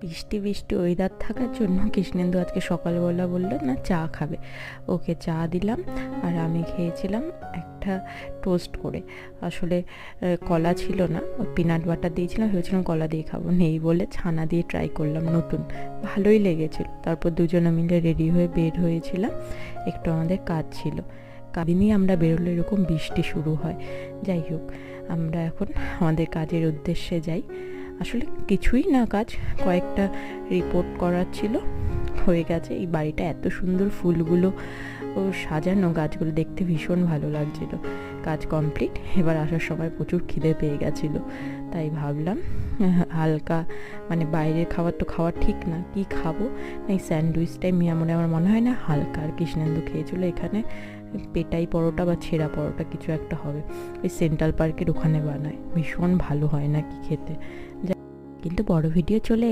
বৃষ্টি বৃষ্টি ওয়েদার থাকার জন্য কৃষ্ণেন্দু আজকে সকালবেলা বললো না চা খাবে। ওকে চা দিলাম আর আমি খেয়েছিলাম একটা টোস্ট করে। আসলে কলা ছিল না, ওই পিনাট বাটার দিয়েছিলাম, ভেবেছিলাম কলা দিয়ে খাবো, নেই বলে ছানা দিয়ে ট্রাই করলাম নতুন, ভালোই লেগেছিল। তারপর দুজনে মিলে রেডি হয়ে বের হয়েছিলাম, একটু আমাদের কাজ ছিল। কাদিনই আমরা বেরোলে এরকম বৃষ্টি শুরু হয়। যাই হোক, আমরা এখন আমাদের কাজের উদ্দেশ্যে যাই। আসলে কিছুই না কাজ, কয়েকটা রিপোর্ট করার ছিল, হয়ে গেছে। এই বাড়িটা এত সুন্দর ফুলগুলো ও সাজানো, গাছগুলো দেখতে ভীষণ ভালো লাগছিল। কাজ কমপ্লিট, এবার আসার সময় প্রচুর খিদে পেয়ে গেছিলো, তাই ভাবলাম হালকা, মানে বাইরের খাবার তো খাওয়া ঠিক না, কি খাবো, এই স্যান্ডউইচটাই আমার মনে হয় না হালকা। আর কৃষ্ণেন্দু খেয়েছিল এখানে পেটাই পরোটা বা ছেঁড়া পরোটা কিছু একটা হবে, ওই সেন্ট্রাল পার্কের ওখানে বানায়, ভীষণ ভালো হয় নাকি খেতে। কিন্তু বড় ভিডিও চলে